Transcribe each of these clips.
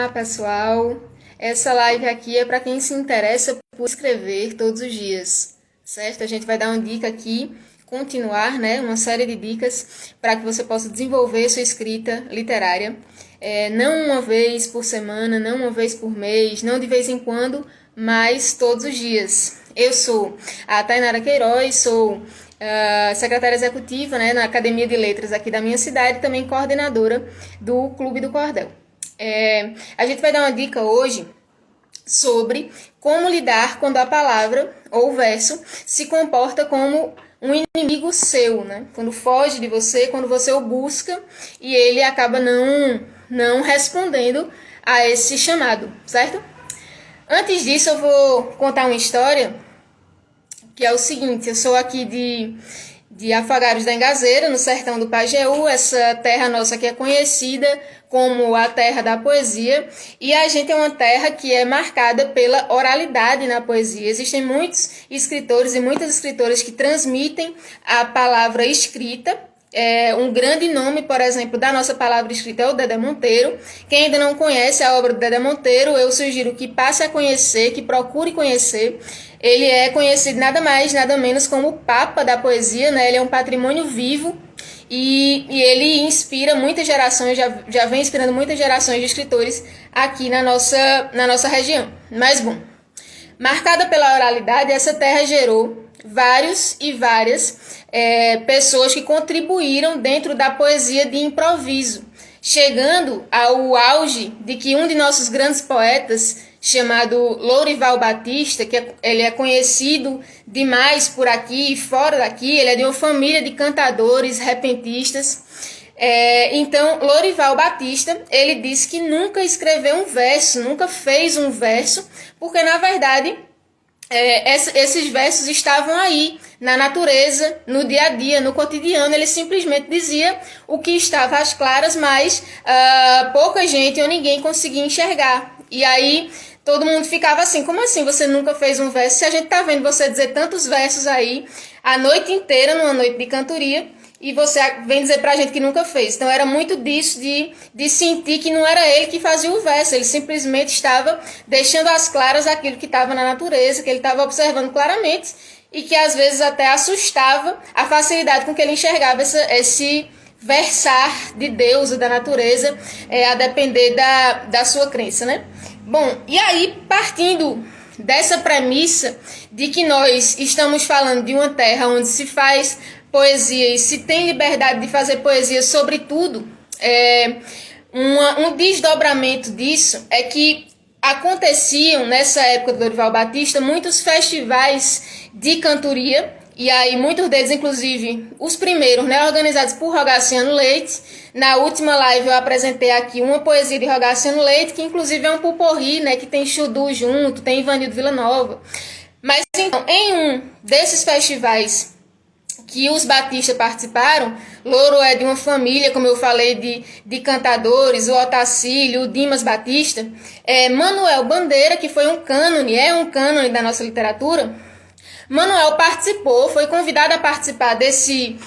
Olá, pessoal! Essa live aqui é para quem se interessa por escrever todos os dias, certo? A gente vai dar uma dica aqui, continuar, né? Uma série de dicas para que você possa desenvolver sua escrita literária. Não uma vez por semana, não uma vez por mês, não de vez em quando, mas todos os dias. Eu sou a Tainara Queiroz, sou secretária executiva, né, na Academia de Letras aqui da minha cidade, também coordenadora do Clube do Cordel. A gente vai dar uma dica hoje sobre como lidar quando a palavra ou o verso se comporta como um inimigo seu, né? Quando foge de você, quando você o busca e ele acaba não respondendo a esse chamado, certo? Antes disso, eu vou contar uma história que é o seguinte: eu sou aqui de Afagários da Engazeira, no sertão do Pajeú. Essa terra nossa que é conhecida como a terra da poesia, e a gente é uma terra que é marcada pela oralidade na poesia. Existem muitos escritores e muitas escritoras que transmitem a palavra escrita. Um grande nome, por exemplo, da nossa palavra escrita é o Dedé Monteiro. Quem ainda não conhece a obra do Dedé Monteiro, eu sugiro que passe a conhecer, que procure conhecer. Ele é conhecido nada mais, nada menos como o Papa da poesia, né? Ele é um patrimônio vivo e ele inspira muitas gerações, já vem inspirando muitas gerações de escritores aqui na nossa região. Mas, bom, marcada pela oralidade, essa terra gerou vários e várias pessoas que contribuíram dentro da poesia de improviso, chegando ao auge de que um de nossos grandes poetas, chamado Lourival Batista, ele é conhecido demais por aqui e fora daqui, ele é de uma família de cantadores, repentistas. Então, Lourival Batista, ele disse que nunca escreveu um verso, nunca fez um verso, porque, na verdade, esses versos estavam aí, na natureza, no dia a dia, no cotidiano. Ele simplesmente dizia o que estava às claras, mas pouca gente ou ninguém conseguia enxergar. E aí todo mundo ficava assim: como assim você nunca fez um verso? Se a gente tá vendo você dizer tantos versos aí a noite inteira, numa noite de cantoria, e você vem dizer pra gente que nunca fez. Então era muito disso, de sentir que não era ele que fazia o verso, ele simplesmente estava deixando às claras aquilo que estava na natureza, que ele estava observando claramente, e que às vezes até assustava a facilidade com que ele enxergava esse versar de Deus e da natureza, a depender da sua crença, né? Bom, e aí, partindo dessa premissa de que nós estamos falando de uma terra onde se faz poesia e se tem liberdade de fazer poesia sobre tudo, um desdobramento disso é que aconteciam, nessa época do Lourival Batista, muitos festivais de cantoria, e aí muitos deles, inclusive, os primeiros, né, organizados por Rogaciano Leite. Na última live eu apresentei aqui uma poesia de Rogaciano Leite, que inclusive é um pupurri, né, que tem Chudu junto, tem Ivanildo Villanova. Mas então, em um desses festivais que os Batista participaram, Louro é de uma família, como eu falei, de cantadores, o Otacílio, o Dimas Batista, Manuel Bandeira, que foi um cânone da nossa literatura. Manuel participou, foi convidado a participar desse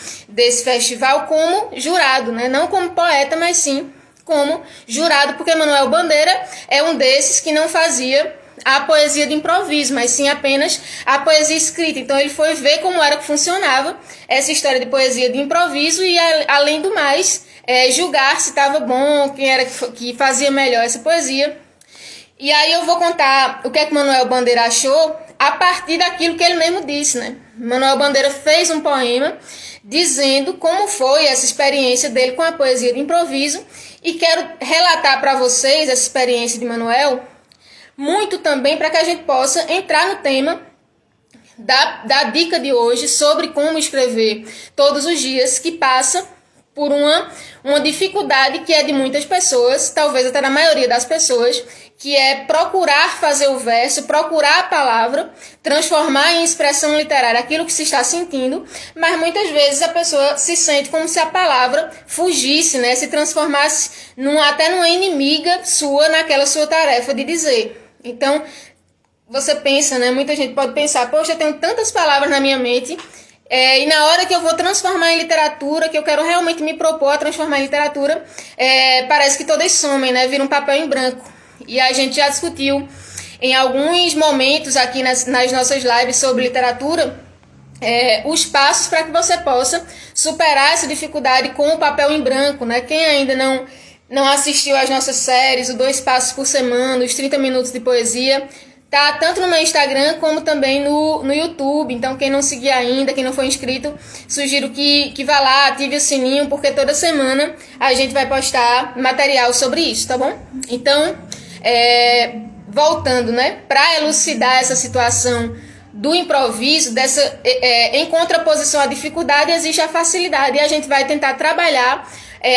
festival como jurado, né? Não como poeta, mas sim como jurado, porque Manuel Bandeira é um desses que não fazia a poesia de improviso, mas sim apenas a poesia escrita. Então ele foi ver como era que funcionava essa história de poesia de improviso e, além do mais, julgar se estava bom, quem era que fazia melhor essa poesia. E aí eu vou contar o que é que Manuel Bandeira achou a partir daquilo que ele mesmo disse, né? Manuel Bandeira fez um poema dizendo como foi essa experiência dele com a poesia de improviso, e quero relatar para vocês essa experiência de Manuel, muito também para que a gente possa entrar no tema da dica de hoje sobre como escrever todos os dias, que passa por uma dificuldade que é de muitas pessoas, talvez até da maioria das pessoas, que é procurar fazer o verso, procurar a palavra, transformar em expressão literária aquilo que se está sentindo, mas muitas vezes a pessoa se sente como se a palavra fugisse, né? Se transformasse até numa inimiga sua naquela sua tarefa de dizer. Então, você pensa, né? Muita gente pode pensar: poxa, eu tenho tantas palavras na minha mente, e na hora que eu vou transformar em literatura, que eu quero realmente me propor a transformar em literatura, parece que todas somem, né? Vira um papel em branco. E a gente já discutiu em alguns momentos aqui nas nossas lives sobre literatura, os passos para que você possa superar essa dificuldade com o papel em branco, né? Quem ainda não assistiu às nossas séries, o 2 passos por semana, os 30 minutos de poesia, tá tanto no meu Instagram como também no YouTube. Então, quem não seguir ainda, quem não for inscrito, sugiro que vá lá, ative o sininho, porque toda semana a gente vai postar material sobre isso, tá bom? Então, voltando, né, para elucidar essa situação do improviso, em contraposição à dificuldade, existe a facilidade, e a gente vai tentar trabalhar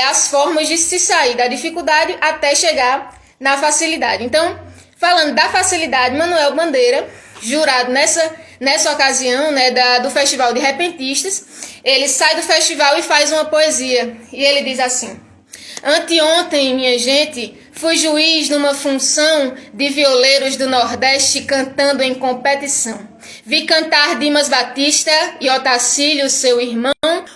as formas de se sair da dificuldade até chegar na facilidade. Então, falando da facilidade, Manuel Bandeira, jurado nessa ocasião, né, do Festival de Repentistas, ele sai do festival e faz uma poesia, e ele diz assim: anteontem, minha gente, fui juiz numa função de violeiros do Nordeste cantando em competição. Vi cantar Dimas Batista e Otacílio, seu irmão.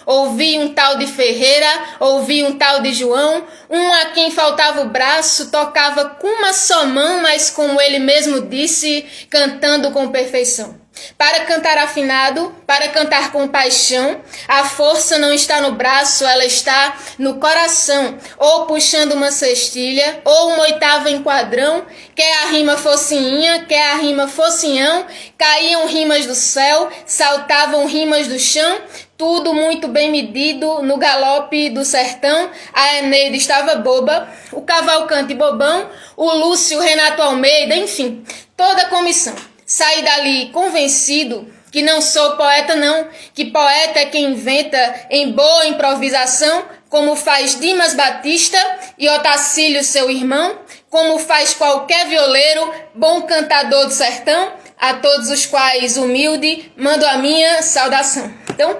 Ouvi um tal de Ferreira, ouvi um tal de João. Um a quem faltava o braço, tocava com uma só mão, mas como ele mesmo disse, cantando com perfeição. Para cantar afinado, para cantar com paixão, a força não está no braço, ela está no coração. Ou puxando uma cestilha, ou uma oitava em quadrão, quer a rima focinha, quer a rima focinhão, caíam rimas do céu, saltavam rimas do chão, tudo muito bem medido no galope do sertão. A Eneida estava boba, o Cavalcante bobão, o Lúcio, Renato Almeida, enfim, toda a comissão. Saí dali convencido que não sou poeta não, que poeta é quem inventa em boa improvisação, como faz Dimas Batista e Otacílio, seu irmão, como faz qualquer violeiro, bom cantador do sertão, a todos os quais humilde mando a minha saudação. Então,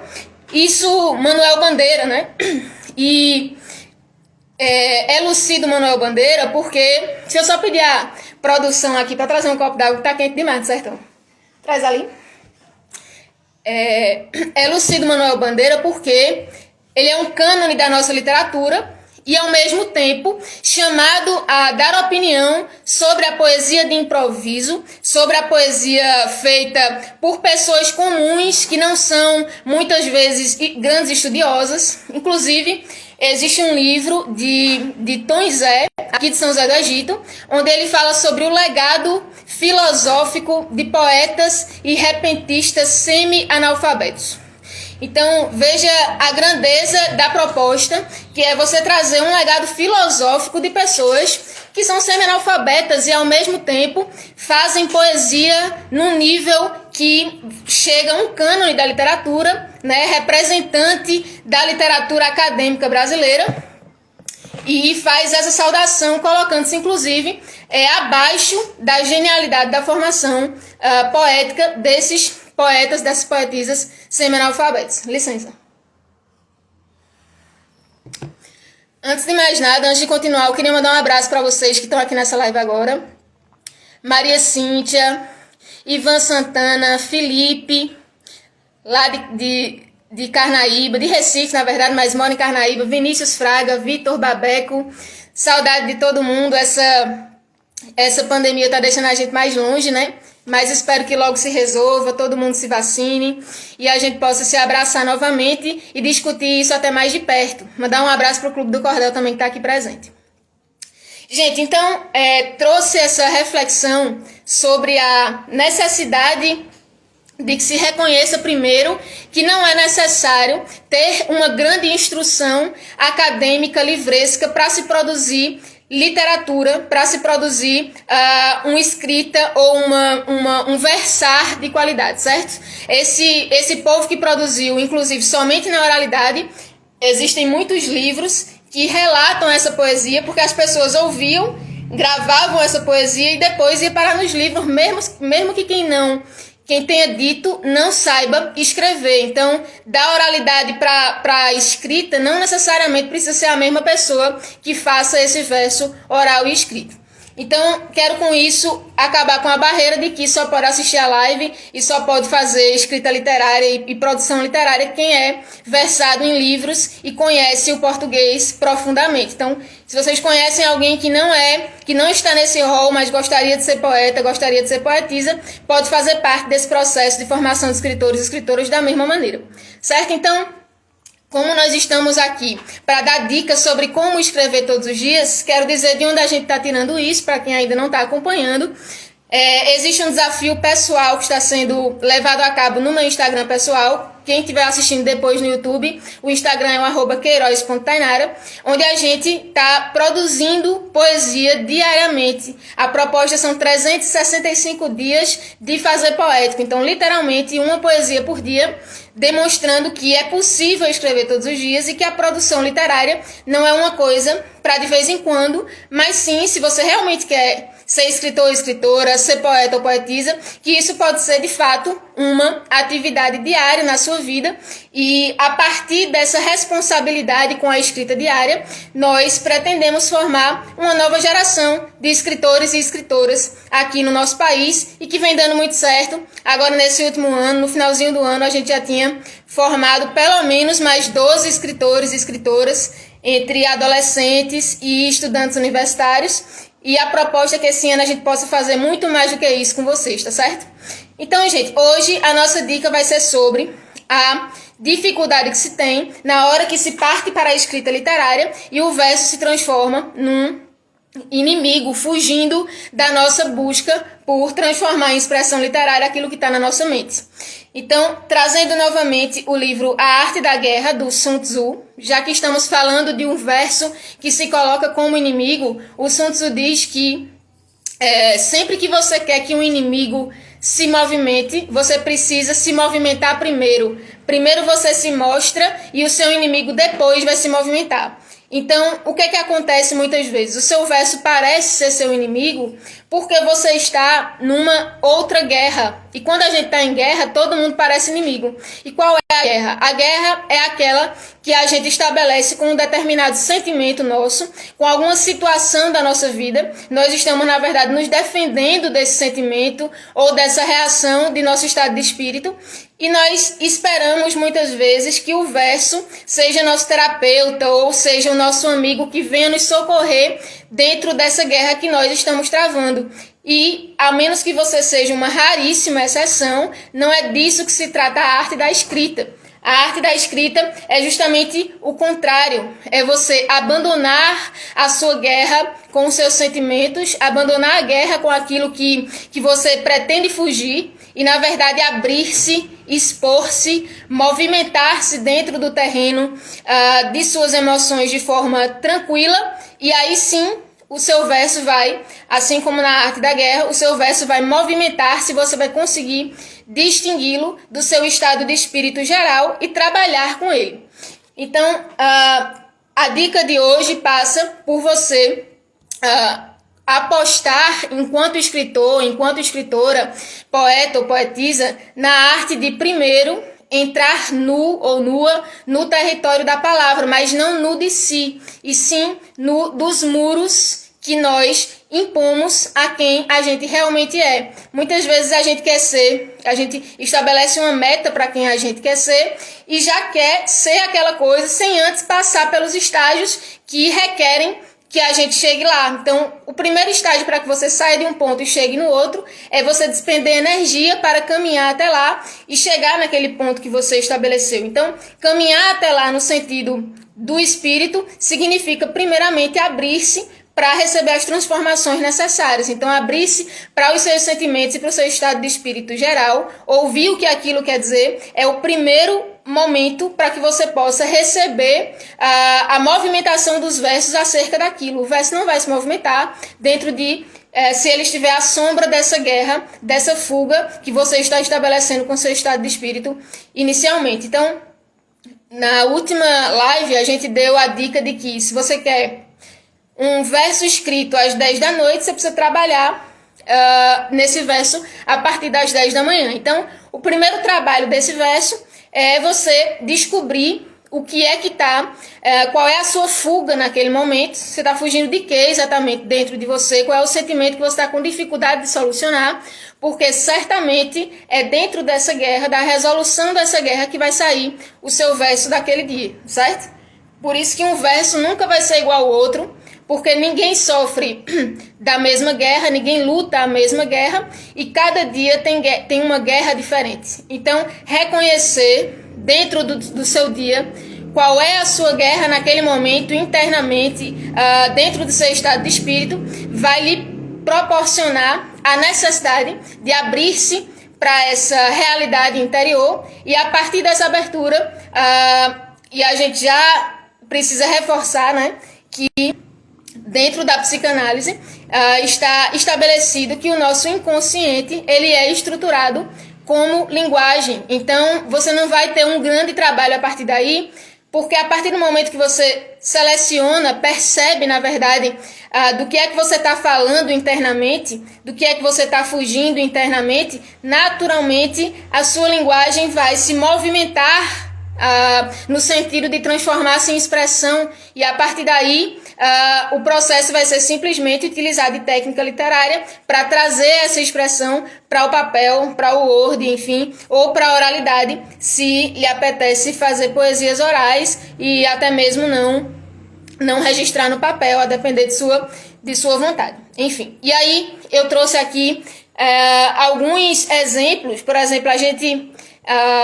isso Manuel Bandeira, né? E elucido Manuel Bandeira porque, se eu só pedir a produção aqui para trazer um copo d'água que tá quente demais, certo? Traz ali. Elucido Manuel Bandeira porque ele é um cânone da nossa literatura e, ao mesmo tempo, chamado a dar opinião sobre a poesia de improviso, sobre a poesia feita por pessoas comuns que não são, muitas vezes, grandes estudiosas. Inclusive, existe um livro de Tom Zé, aqui de São José do Egito, onde ele fala sobre o legado filosófico de poetas e repentistas semi-analfabetos. Então, veja a grandeza da proposta, que é você trazer um legado filosófico de pessoas que são semi-analfabetas e, ao mesmo tempo, fazem poesia num nível que chega a um cânone da literatura, né, representante da literatura acadêmica brasileira, e faz essa saudação, colocando-se, inclusive, abaixo da genialidade da formação poética desses poetas, dessas poetisas semi-analfabetas. Licença. Antes de mais nada, antes de continuar, eu queria mandar um abraço para vocês que estão aqui nessa live agora. Maria Cíntia, Ivan Santana, Felipe, lá de Carnaíba, de Recife, na verdade, mas mora em Carnaíba, Vinícius Fraga, Vitor Babeco, saudade de todo mundo. Essa pandemia está deixando a gente mais longe, né? Mas espero que logo se resolva, todo mundo se vacine e a gente possa se abraçar novamente e discutir isso até mais de perto. Mandar um abraço para o Clube do Cordel também, que está aqui presente. Gente, então, trouxe essa reflexão sobre a necessidade de que se reconheça primeiro que não é necessário ter uma grande instrução acadêmica livresca para se produzir literatura, para se produzir uma escrita ou um versar de qualidade, certo? Esse povo que produziu, inclusive, somente na oralidade, existem muitos livros que relatam essa poesia, porque as pessoas ouviam, gravavam essa poesia e depois ia parar nos livros, mesmo que quem tenha dito não saiba escrever. Então, da oralidade para a escrita, não necessariamente precisa ser a mesma pessoa que faça esse verso oral e escrito. Então, quero com isso acabar com a barreira de que só pode assistir a live e só pode fazer escrita literária e produção literária quem é versado em livros e conhece o português profundamente. Então, se vocês conhecem alguém que não está nesse rol, mas gostaria de ser poeta, gostaria de ser poetisa, pode fazer parte desse processo de formação de escritores e escritoras da mesma maneira. Certo? Então, como nós estamos aqui para dar dicas sobre como escrever todos os dias, quero dizer de onde a gente está tirando isso, para quem ainda não está acompanhando. Existe um desafio pessoal que está sendo levado a cabo no meu Instagram pessoal. Quem estiver assistindo depois no YouTube, o Instagram é o @queiroz.tainara, onde a gente está produzindo poesia diariamente. A proposta são 365 dias de fazer poético. Então, literalmente, uma poesia por dia, demonstrando que é possível escrever todos os dias e que a produção literária não é uma coisa para de vez em quando, mas sim, se você realmente quer ser escritor ou escritora, ser poeta ou poetisa, que isso pode ser, de fato, uma atividade diária na sua vida. E, a partir dessa responsabilidade com a escrita diária, nós pretendemos formar uma nova geração de escritores e escritoras aqui no nosso país e que vem dando muito certo. Agora, nesse último ano, no finalzinho do ano, a gente já tinha formado pelo menos mais 12 escritores e escritoras entre adolescentes e estudantes universitários. E a proposta é que esse ano a gente possa fazer muito mais do que isso com vocês, tá certo? Então, gente, hoje a nossa dica vai ser sobre a dificuldade que se tem na hora que se parte para a escrita literária e o verso se transforma num inimigo, fugindo da nossa busca por transformar em expressão literária aquilo que está na nossa mente. Então, trazendo novamente o livro A Arte da Guerra, do Sun Tzu, já que estamos falando de um verso que se coloca como inimigo, o Sun Tzu diz que sempre que você quer que um inimigo se movimente, você precisa se movimentar primeiro. Primeiro você se mostra e o seu inimigo depois vai se movimentar. Então, o que acontece muitas vezes? O seu verso parece ser seu inimigo porque você está numa outra guerra. E quando a gente está em guerra, todo mundo parece inimigo. E qual é a guerra? A guerra é aquela que a gente estabelece com um determinado sentimento nosso, com alguma situação da nossa vida. Nós estamos, na verdade, nos defendendo desse sentimento ou dessa reação de nosso estado de espírito. E nós esperamos muitas vezes que o verso seja nosso terapeuta ou seja o nosso amigo que venha nos socorrer dentro dessa guerra que nós estamos travando. E, a menos que você seja uma raríssima exceção, não é disso que se trata a arte da escrita. A arte da escrita é justamente o contrário, é você abandonar a sua guerra com os seus sentimentos, abandonar a guerra com aquilo que você pretende fugir e, na verdade, abrir-se, expor-se, movimentar-se dentro do terreno de suas emoções de forma tranquila, e aí sim o seu verso vai, assim como na arte da guerra, o seu verso vai movimentar-se, você vai conseguir distingui-lo do seu estado de espírito geral e trabalhar com ele. Então, a dica de hoje passa por você apostar enquanto escritor, enquanto escritora, poeta ou poetisa, na arte de primeiro entrar nu ou nua no território da palavra, mas não nu de si, e sim nu dos muros que nós impomos a quem a gente realmente é. Muitas vezes a gente estabelece uma meta para quem a gente quer ser e já quer ser aquela coisa sem antes passar pelos estágios que requerem que a gente chegue lá. Então, o primeiro estágio para que você saia de um ponto e chegue no outro é você despender energia para caminhar até lá e chegar naquele ponto que você estabeleceu. Então, caminhar até lá no sentido do espírito significa, primeiramente, abrir-se para receber as transformações necessárias. Então, abrir-se para os seus sentimentos e para o seu estado de espírito geral, ouvir o que aquilo quer dizer, é o primeiro momento para que você possa receber a movimentação dos versos acerca daquilo. O verso não vai se movimentar dentro de se ele estiver à sombra dessa guerra, dessa fuga que você está estabelecendo com seu estado de espírito inicialmente. Então, na última live, a gente deu a dica de que se você quer um verso escrito às 10 da noite, você precisa trabalhar nesse verso a partir das 10 da manhã. Então, o primeiro trabalho desse verso é você descobrir o que é que está, qual é a sua fuga naquele momento, você está fugindo de quê exatamente dentro de você, qual é o sentimento que você está com dificuldade de solucionar, porque certamente é dentro dessa guerra, da resolução dessa guerra, que vai sair o seu verso daquele dia, certo? Por isso que um verso nunca vai ser igual ao outro, porque ninguém sofre da mesma guerra, ninguém luta a mesma guerra, e cada dia tem uma guerra diferente. Então, reconhecer dentro do seu dia qual é a sua guerra naquele momento, internamente, dentro do seu estado de espírito, vai lhe proporcionar a necessidade de abrir-se para essa realidade interior, e a partir dessa abertura, e a gente já precisa reforçar, né, que dentro da psicanálise está estabelecido que o nosso inconsciente ele é estruturado como linguagem. Então, você não vai ter um grande trabalho a partir daí, porque a partir do momento que você seleciona, percebe, na verdade, do que é que você está falando internamente, do que é que você está fugindo internamente, naturalmente a sua linguagem vai se movimentar no sentido de transformar-se em expressão, e a partir daí o processo vai ser simplesmente utilizar de técnica literária para trazer essa expressão para o papel, para o Word, enfim, ou para a oralidade, se lhe apetece fazer poesias orais e até mesmo não registrar no papel, a depender de sua vontade. Enfim, e aí eu trouxe aqui alguns exemplos. Por exemplo, a gente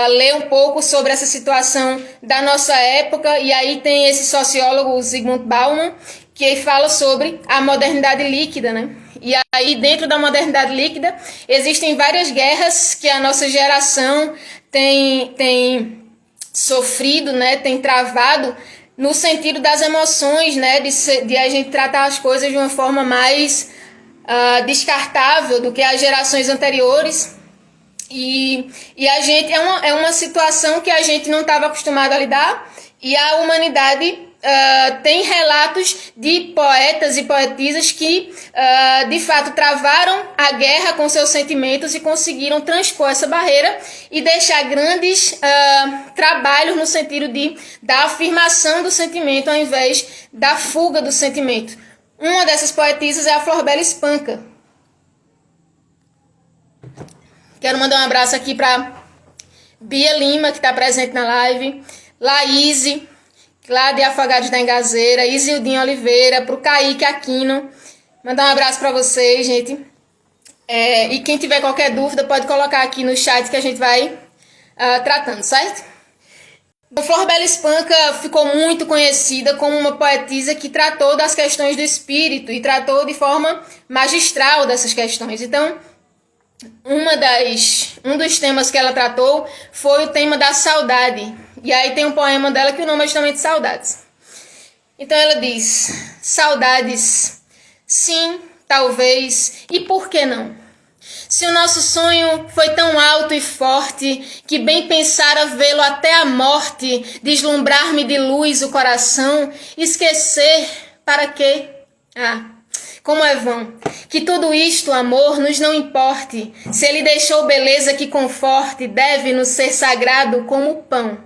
ler um pouco sobre essa situação da nossa época, e aí tem esse sociólogo Zygmunt Bauman, que fala sobre a modernidade líquida, né? E aí dentro da modernidade líquida existem várias guerras que a nossa geração tem sofrido, né? Tem travado no sentido das emoções, né? De a gente tratar as coisas de uma forma mais descartável do que as gerações anteriores. E a gente é uma situação que a gente não estava acostumado a lidar, e a humanidade tem relatos de poetas e poetisas que de fato travaram a guerra com seus sentimentos e conseguiram transpor essa barreira e deixar grandes trabalhos no sentido da afirmação do sentimento ao invés da fuga do sentimento. Uma dessas poetisas é a Florbela Espanca. Quero mandar um abraço aqui para Bia Lima, que está presente na live, Laís, lá de Afogados da Engazeira, Isildinho Oliveira, para o Kaique Aquino. Mandar um abraço para vocês, gente. E quem tiver qualquer dúvida pode colocar aqui no chat que a gente vai tratando, certo? A Florbela Espanca ficou muito conhecida como uma poetisa que tratou das questões do espírito e tratou de forma magistral dessas questões. Então, um dos temas que ela tratou foi o tema da saudade. E aí tem um poema dela que o nome é justamente Saudades. Então ela diz: saudades, sim, talvez, e por que não? Se o nosso sonho foi tão alto e forte, que bem pensara vê-lo até a morte, deslumbrar-me de luz o coração, esquecer, para quê? Como é vão, que tudo isto, amor, nos não importe, se ele deixou beleza que conforte, deve-nos ser sagrado como o pão.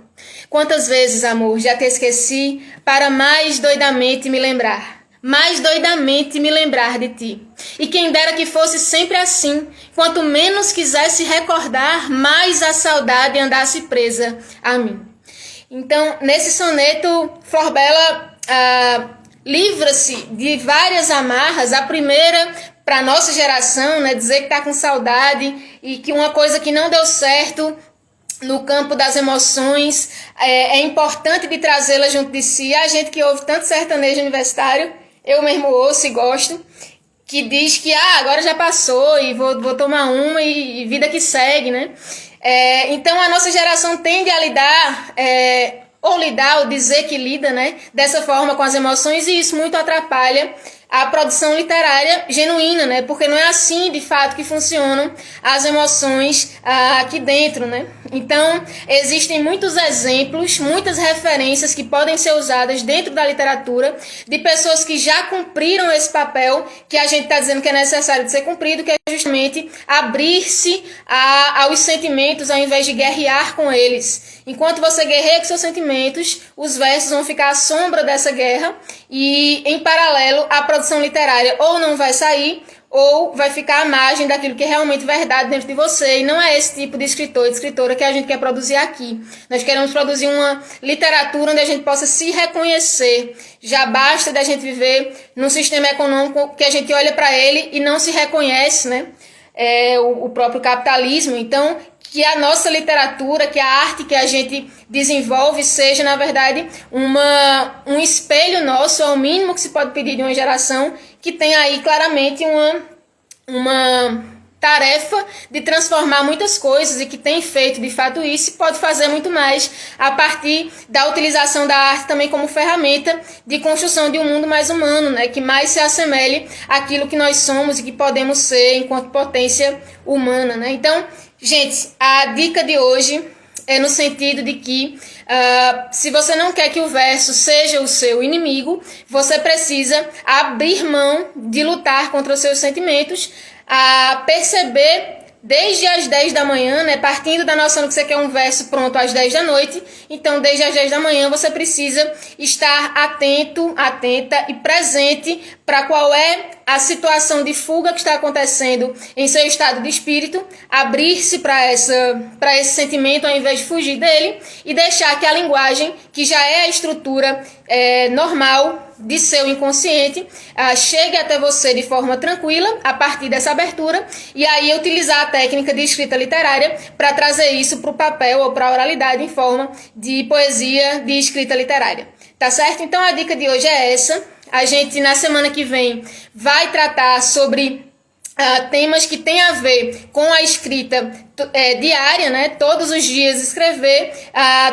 Quantas vezes, amor, já te esqueci, para mais doidamente me lembrar de ti. E quem dera que fosse sempre assim, quanto menos quisesse recordar, mais a saudade andasse presa a mim. Então, nesse soneto, Florbela livra-se de várias amarras. A primeira, para a nossa geração, né, dizer que está com saudade e que uma coisa que não deu certo no campo das emoções é importante de trazê-la junto de si. A gente que ouve tanto sertanejo universitário, eu mesmo ouço e gosto, que diz que agora já passou e vou tomar uma e vida que segue, né? Então a nossa geração tende a lidar ou dizer que lida, né, dessa forma com as emoções, e isso muito atrapalha a produção literária genuína, né, porque não é assim de fato que funcionam as emoções aqui dentro, né. Então existem muitos exemplos, muitas referências que podem ser usadas dentro da literatura de pessoas que já cumpriram esse papel que a gente está dizendo que é necessário de ser cumprido, que é justamente abrir-se aos sentimentos ao invés de guerrear com eles. Enquanto você guerreia com seus sentimentos, os versos vão ficar à sombra dessa guerra e, em paralelo, a produção literária ou não vai sair ou vai ficar à margem daquilo que é realmente verdade dentro de você. E não é esse tipo de escritor e de escritora que a gente quer produzir aqui. Nós queremos produzir uma literatura onde a gente possa se reconhecer. Já basta da gente viver num sistema econômico que a gente olha para ele e não se reconhece, né? O próprio capitalismo. Então, que a nossa literatura, que a arte que a gente desenvolve seja, na verdade, um espelho nosso, é o mínimo que se pode pedir de uma geração que tem aí claramente uma tarefa de transformar muitas coisas e que tem feito de fato isso e pode fazer muito mais a partir da utilização da arte também como ferramenta de construção de um mundo mais humano, né? Que mais se assemelhe àquilo que nós somos e que podemos ser enquanto potência humana, né? Então, gente, a dica de hoje é no sentido de que se você não quer que o verso seja o seu inimigo, você precisa abrir mão de lutar contra os seus sentimentos, perceber desde as 10 da manhã, né, partindo da noção de que você quer um verso pronto às 10 da noite, então desde as 10 da manhã você precisa estar atento, atenta e presente para qual é a situação de fuga que está acontecendo em seu estado de espírito, abrir-se para esse sentimento ao invés de fugir dele e deixar que a linguagem, que já é a estrutura normal de seu inconsciente, chegue até você de forma tranquila a partir dessa abertura e aí utilizar a técnica de escrita literária para trazer isso para o papel ou para a oralidade em forma de poesia de escrita literária. Tá certo? Então a dica de hoje é essa. A gente, na semana que vem, vai tratar sobre temas que têm a ver com a escrita diária, né? Todos os dias escrever.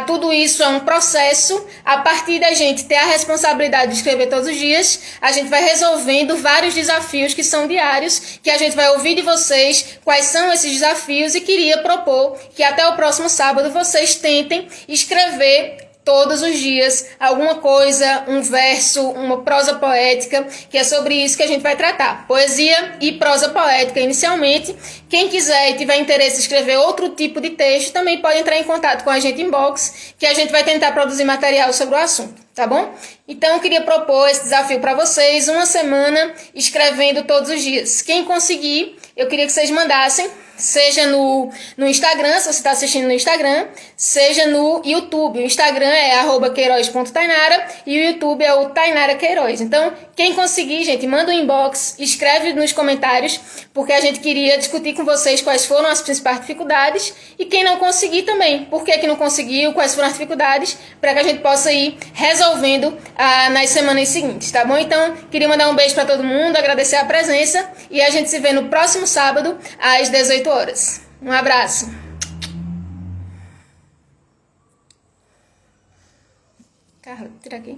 Tudo isso é um processo. A partir da gente ter a responsabilidade de escrever todos os dias, a gente vai resolvendo vários desafios que são diários, que a gente vai ouvir de vocês quais são esses desafios e queria propor que até o próximo sábado vocês tentem escrever todos os dias alguma coisa, um verso, uma prosa poética, que é sobre isso que a gente vai tratar. Poesia e prosa poética inicialmente. Quem quiser e tiver interesse em escrever outro tipo de texto, também pode entrar em contato com a gente em inbox, que a gente vai tentar produzir material sobre o assunto, tá bom? Então eu queria propor esse desafio para vocês, uma semana escrevendo todos os dias. Quem conseguir, eu queria que vocês mandassem, seja no Instagram, se você está assistindo no Instagram, seja no YouTube. O Instagram é @queiroz.tainara e o YouTube é o Tainara Queiroz. Então, quem conseguir, gente, manda um inbox, escreve nos comentários, porque a gente queria discutir com vocês quais foram as principais dificuldades e quem não conseguir também, por que não conseguiu, quais foram as dificuldades, para que a gente possa ir resolvendo nas semanas seguintes, tá bom? Então, queria mandar um beijo para todo mundo, agradecer a presença e a gente se vê no próximo sábado às 18 horas. Um abraço. Carla, tira aqui.